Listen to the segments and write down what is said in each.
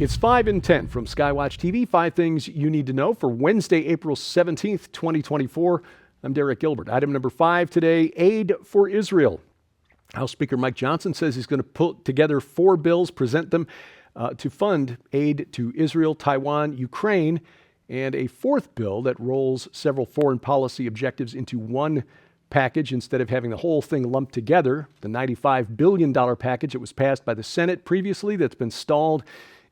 It's 5 and 10 from Skywatch TV. 5 things you need to know for Wednesday, April 17th, 2024. I'm Derek Gilbert. Item number 5 today, aid for Israel. House Speaker Mike Johnson says he's going to put together 4 bills, present them to fund aid to Israel, Taiwan, Ukraine, and a 4th bill that rolls several foreign policy objectives into one package instead of having the whole thing lumped together. The $95 billion package that was passed by the Senate previously that's been stalled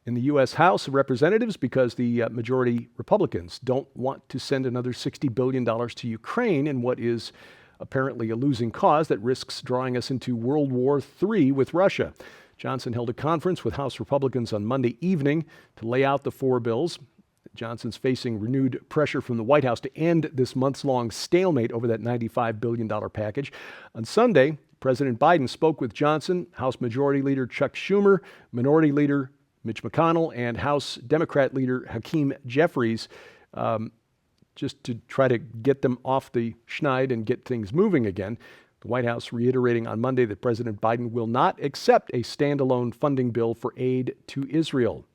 in the U.S. House of Representatives because the majority Republicans don't want to send another $60 billion to Ukraine in what is apparently a losing cause that risks drawing us into World War III with Russia. Johnson held a conference with House Republicans on Monday evening to lay out the 4 bills. Johnson's facing renewed pressure from the White House to end this months-long stalemate over that $95 billion package. On Sunday, President Biden spoke with Johnson, House Majority Leader Chuck Schumer, Minority Leader Mitch McConnell, and House Democrat Leader Hakeem Jeffries, just to try to get them off the schneid and get things moving again. The White House reiterating on Monday that President Biden will not accept a standalone funding bill for aid to Israel.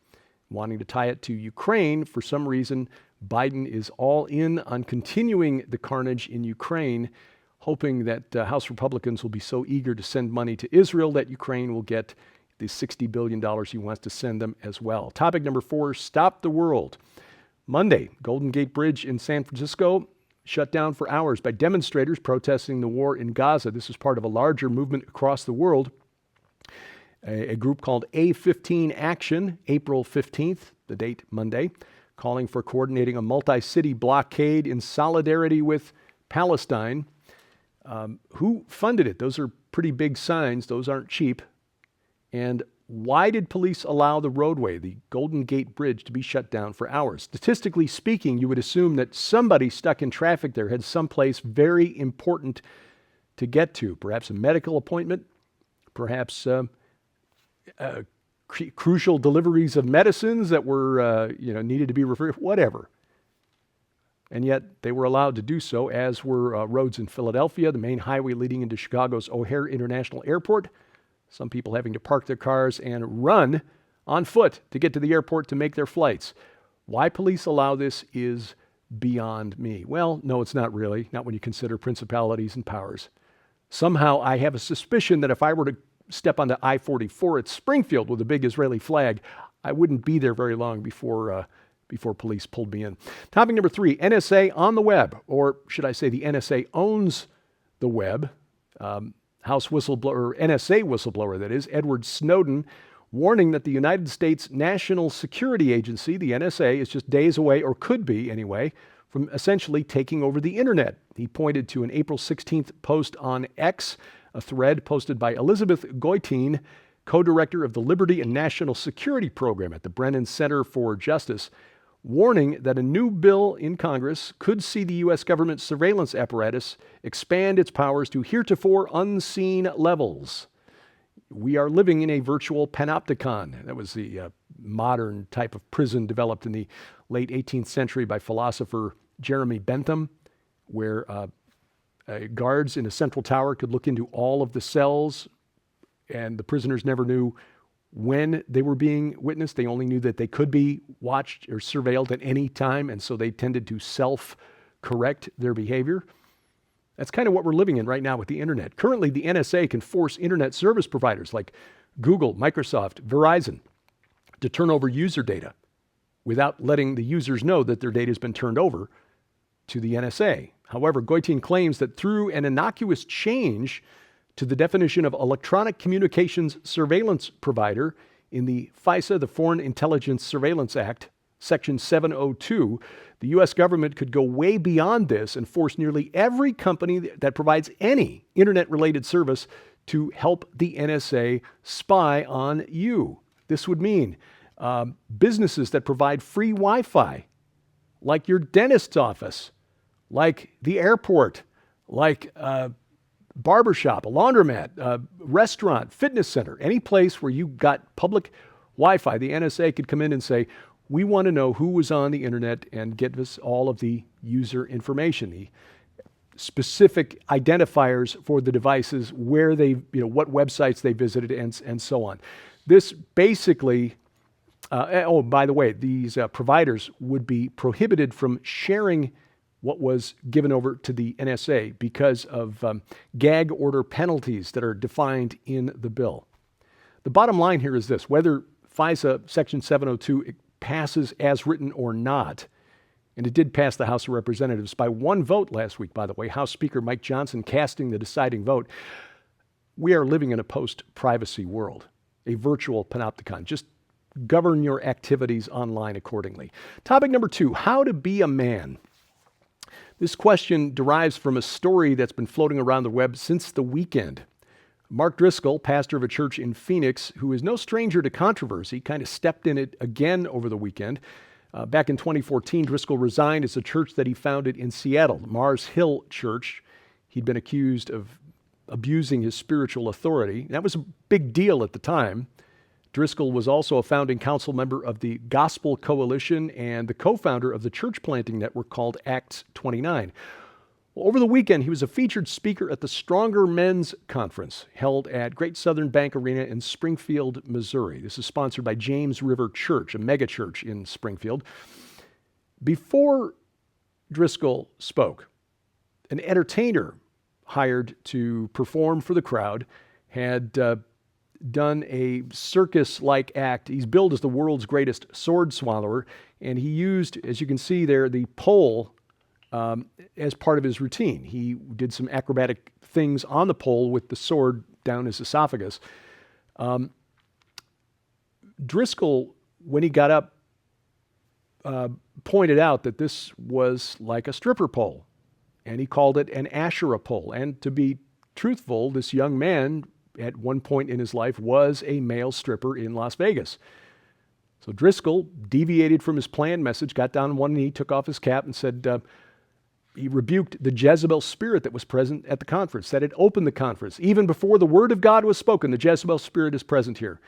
Wanting to tie it to Ukraine, for some reason, Biden is all in on continuing the carnage in Ukraine, hoping that House Republicans will be so eager to send money to Israel that Ukraine will get the $60 billion he wants to send them as well. Topic number 4, stop the world. Monday, Golden Gate Bridge in San Francisco shut down for hours by demonstrators protesting the war in Gaza. This is part of a larger movement across the world. A group called A15 Action, April 15th, the date Monday, calling for coordinating a multi-city blockade in solidarity with Palestine. Who funded it? Those are pretty big signs. Those aren't cheap. And why did police allow the roadway, the Golden Gate Bridge, to be shut down for hours? Statistically speaking, you would assume that somebody stuck in traffic there had someplace very important to get to, perhaps a medical appointment, perhaps crucial deliveries of medicines that were needed to be referred, whatever. And yet they were allowed to do so, as were roads in Philadelphia, the main highway leading into Chicago's O'Hare International Airport. Some people having to park their cars and run on foot to get to the airport to make their flights. Why police allow this is beyond me. Well, no, it's not really. Not when you consider principalities and powers. Somehow I have a suspicion that if I were to step onto I-44 at Springfield with a big Israeli flag, I wouldn't be there very long before police pulled me in. Topic number 3, NSA on the web, or should I say the NSA owns the web. House whistleblower, NSA whistleblower that is, Edward Snowden, warning that the United States National Security Agency, the NSA, is just days away, or could be anyway, from essentially taking over the internet. He pointed to an April 16th post on X, a thread posted by Elizabeth Goitein, co-director of the Liberty and National Security Program at the Brennan Center for Justice, warning that a new bill in Congress could see the U.S. government surveillance apparatus expand its powers to heretofore unseen levels. We are living in a virtual panopticon. That was the modern type of prison developed in the late 18th century by philosopher Jeremy Bentham, where guards in a central tower could look into all of the cells, and the prisoners never knew when they were being witnessed. They only knew that they could be watched or surveilled at any time, and so they tended to self-correct their behavior. That's kind of what we're living in right now with the internet. Currently, the NSA can force internet service providers like Google, Microsoft, Verizon to turn over user data without letting the users know that their data has been turned over to the NSA. However, Goitein claims that through an innocuous change to the definition of electronic communications surveillance provider in the FISA, the Foreign Intelligence Surveillance Act, Section 702, the U.S. government could go way beyond this and force nearly every company that provides any internet-related service to help the NSA spy on you. This would mean businesses that provide free Wi-Fi, like your dentist's office, like the airport, like barbershop, a laundromat, a restaurant, fitness center, any place where you got public Wi-Fi, the NSA could come in and say, we want to know who was on the internet and get us all of the user information, the specific identifiers for the devices, where they, what websites they visited, and so on. This basically Oh, by the way, these providers would be prohibited from sharing what was given over to the NSA because of gag order penalties that are defined in the bill. The bottom line here is this: whether FISA Section 702 passes as written or not, and it did pass the House of Representatives by one vote last week, by the way, House Speaker Mike Johnson casting the deciding vote, we are living in a post-privacy world, a virtual panopticon. Just govern your activities online accordingly. Topic number 2, how to be a man. This question derives from a story that's been floating around the web since the weekend. Mark Driscoll, pastor of a church in Phoenix, who is no stranger to controversy, kind of stepped in it again over the weekend. Back in 2014, Driscoll resigned as a church that he founded in Seattle, Mars Hill Church. He'd been accused of abusing his spiritual authority. That was a big deal at the time. Driscoll was also a founding council member of the Gospel Coalition and the co-founder of the church planting network called Acts 29. Well, over the weekend, he was a featured speaker at the Stronger Men's Conference held at Great Southern Bank Arena in Springfield, Missouri. This is sponsored by James River Church, a mega church in Springfield. Before Driscoll spoke, an entertainer hired to perform for the crowd had done a circus-like act. He's billed as the world's greatest sword swallower, and he used, as you can see there, the pole as part of his routine. He did some acrobatic things on the pole with the sword down his esophagus. Driscoll, when he got up, pointed out that this was like a stripper pole, and he called it an Asherah pole. And to be truthful, this young man at one point in his life was a male stripper in Las Vegas. So Driscoll deviated from his planned message, got down on one knee, took off his cap, and said he rebuked the Jezebel spirit that was present at the conference, that had opened the conference. Even before the word of God was spoken, the Jezebel spirit is present here.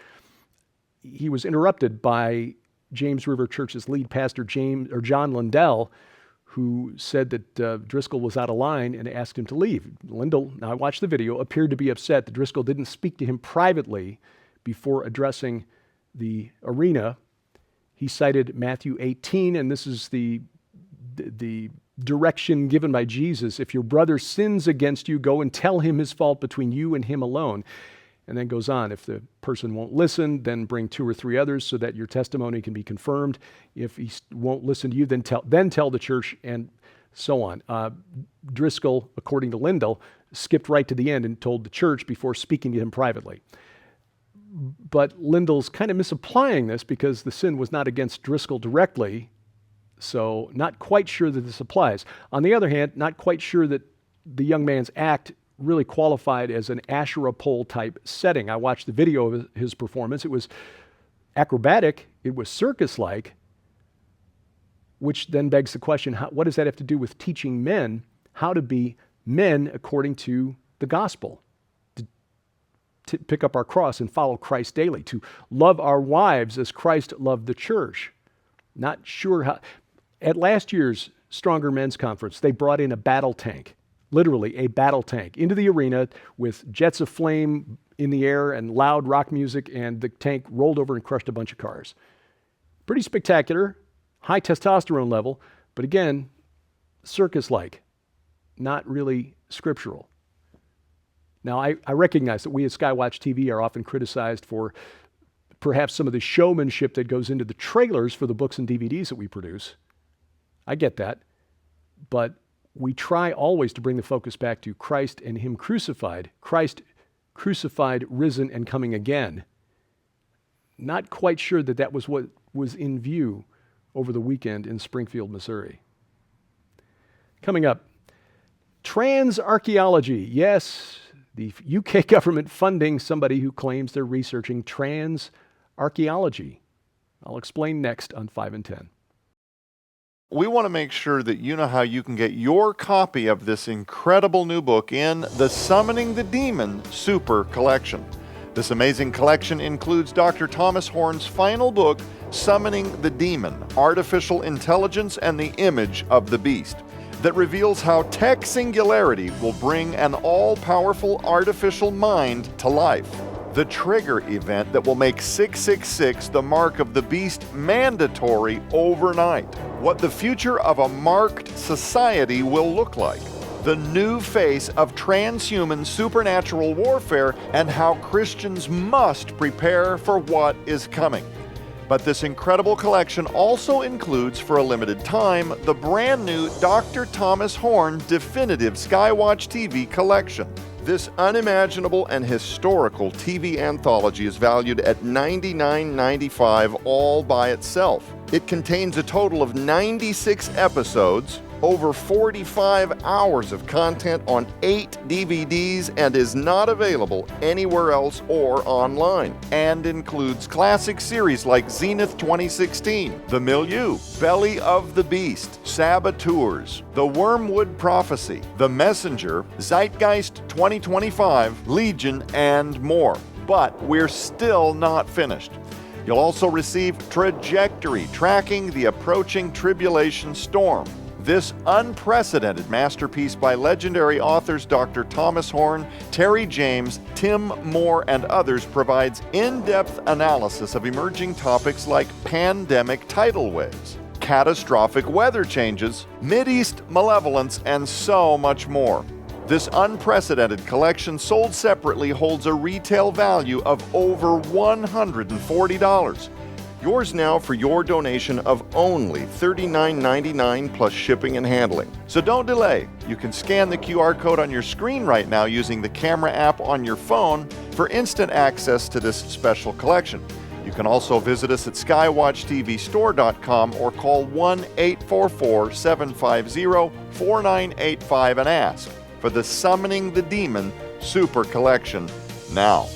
He was interrupted by James River Church's lead pastor, John Lindell, who said that Driscoll was out of line and asked him to leave. Lindell, now I watched the video, appeared to be upset that Driscoll didn't speak to him privately before addressing the arena. He cited Matthew 18, and this is the direction given by Jesus. If your brother sins against you, go and tell him his fault between you and him alone. And then goes on, if the person won't listen, then bring 2 or 3 others so that your testimony can be confirmed. If he won't listen to you, then tell the church, and so on. Driscoll, according to Lindell, skipped right to the end and told the church before speaking to him privately. But Lindell's kind of misapplying this because the sin was not against Driscoll directly, so not quite sure that this applies. On the other hand, not quite sure that the young man's act really qualified as an Asherah pole type setting. I watched the video of his performance. It was acrobatic, it was circus-like, which then begs the question, what does that have to do with teaching men how to be men according to the gospel? To pick up our cross and follow Christ daily, to love our wives as Christ loved the church. Not sure how. At last year's Stronger Men's Conference, they brought in a battle tank. Literally a battle tank into the arena with jets of flame in the air and loud rock music, and the tank rolled over and crushed a bunch of cars. Pretty spectacular, high testosterone level, but again, circus-like, not really scriptural. Now, I recognize that we at Skywatch TV are often criticized for perhaps some of the showmanship that goes into the trailers for the books and DVDs that we produce. I get that, but we try always to bring the focus back to Christ and Him crucified. Christ crucified, risen, and coming again. Not quite sure that that was what was in view over the weekend in Springfield, Missouri. Coming up, trans archaeology. Yes, the UK government funding somebody who claims they're researching trans archaeology. I'll explain next on 5 and 10. We want to make sure that you know how you can get your copy of this incredible new book in the Summoning the Demon Super Collection. This amazing collection includes Dr. Thomas Horn's final book, Summoning the Demon, Artificial Intelligence and the Image of the Beast, that reveals how tech singularity will bring an all-powerful artificial mind to life. the trigger event that will make 666, the mark of the beast, mandatory overnight. What the future of a marked society will look like. The new face of transhuman supernatural warfare and how Christians must prepare for what is coming. But this incredible collection also includes, for a limited time, the brand new Dr. Thomas Horn Definitive Skywatch TV collection. This unimaginable and historical TV anthology is valued at $99.95 all by itself. It contains a total of 96 episodes, over 45 hours of content on 8 DVDs, and is not available anywhere else or online, and includes classic series like Zenith 2016, The Milieu, Belly of the Beast, Saboteurs, The Wormwood Prophecy, The Messenger, Zeitgeist 2025, Legion, and more. But we're still not finished. You'll also receive Trajectory, Tracking the Approaching Tribulation Storm. This unprecedented masterpiece by legendary authors Dr. Thomas Horn, Terry James, Tim Moore, and others provides in-depth analysis of emerging topics like pandemic tidal waves, catastrophic weather changes, Mideast malevolence, and so much more. This unprecedented collection, sold separately, holds a retail value of over $140. Yours now for your donation of only $39.99 plus shipping and handling. So don't delay. You can scan the QR code on your screen right now using the camera app on your phone for instant access to this special collection. You can also visit us at skywatchtvstore.com or call 1-844-750-4985 and ask for the Summoning the Demon Super Collection now.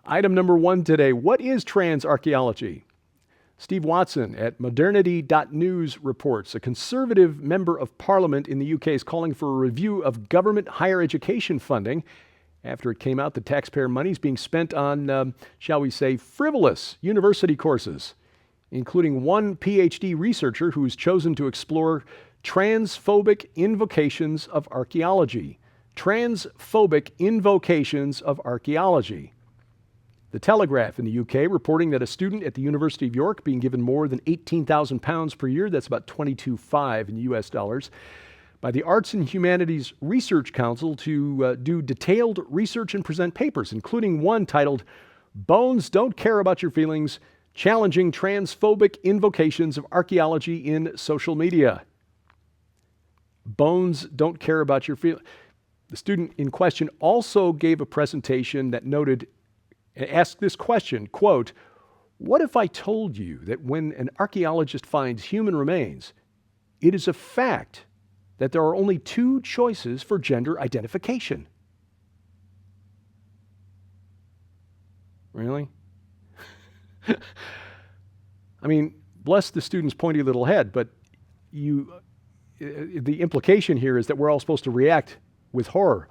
Item number 1 today, what is trans archaeology? Steve Watson at modernity.news reports a Conservative member of Parliament in the UK is calling for a review of government higher education funding after it came out that taxpayer money is being spent on, shall we say, frivolous university courses, including one PhD researcher who has chosen to explore transphobic invocations of archaeology. Transphobic invocations of archaeology. The Telegraph in the UK reporting that a student at the University of York being given more than £18,000 per year, that's about $22.5 in US dollars, by the Arts and Humanities Research Council to do detailed research and present papers, including one titled, Bones Don't Care About Your Feelings, Challenging Transphobic Invocations of Archaeology in Social Media. Bones don't care about your feelings. The student in question also gave a presentation that asked this question, quote, what if I told you that when an archaeologist finds human remains, it is a fact that there are only 2 choices for gender identification? Really? I mean, bless the student's pointy little head, but the implication here is that we're all supposed to react with horror.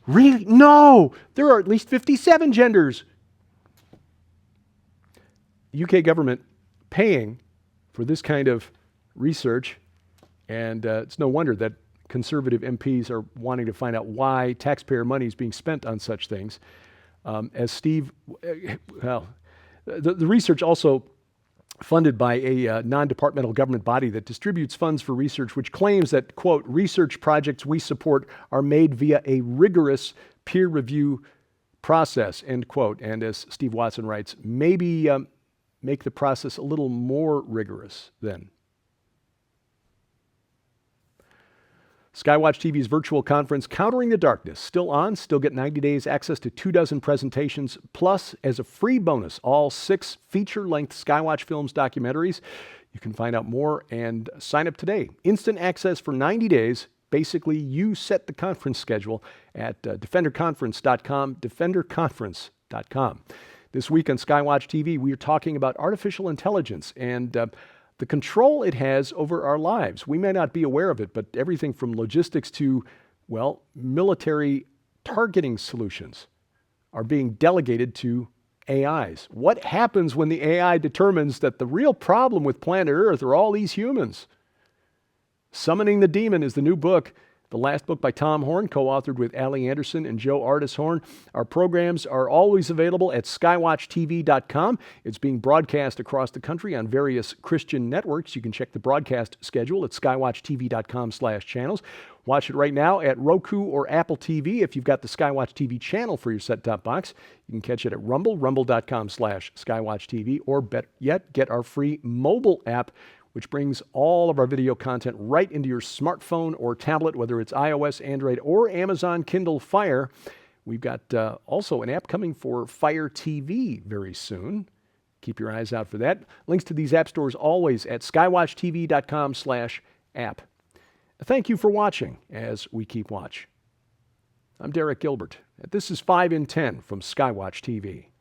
Really? No! There are at least 57 genders. UK government paying for this kind of research, and it's no wonder that Conservative MPs are wanting to find out why taxpayer money is being spent on such things. The research also funded by a non-departmental government body that distributes funds for research, which claims that, quote, research projects we support are made via a rigorous peer review process, end quote. And as Steve Watson writes, maybe make the process a little more rigorous then. Skywatch TV's virtual conference, Countering the Darkness, still on. Still get 90 days access to 24 presentations, plus as a free bonus, all 6 feature-length Skywatch Films documentaries. You can find out more and sign up today. Instant access for 90 days. Basically, you set the conference schedule at defenderconference.com, defenderconference.com. This week on Skywatch TV, we are talking about artificial intelligence and the control it has over our lives. We may not be aware of it, but everything from logistics to, well, military targeting solutions are being delegated to AIs. What happens when the AI determines that the real problem with planet Earth are all these humans? Summoning the Demon is the new book The Last Book by Tom Horn, co-authored with Allie Anderson and Joe Artis Horn. Our programs are always available at skywatchtv.com. It's being broadcast across the country on various Christian networks. You can check the broadcast schedule at skywatchtv.com/channels. Watch it right now at Roku or Apple TV. If you've got the Skywatch TV channel for your set-top box, you can catch it at rumble.com/skywatchtv, or better yet, get our free mobile app, which brings all of our video content right into your smartphone or tablet, whether it's iOS, Android, or Amazon Kindle Fire. We've got also an app coming for Fire TV very soon. Keep your eyes out for that. Links to these app stores always at skywatchtv.com/app. Thank you for watching as we keep watch. I'm Derek Gilbert, and this is 5 in 10 from Skywatch TV.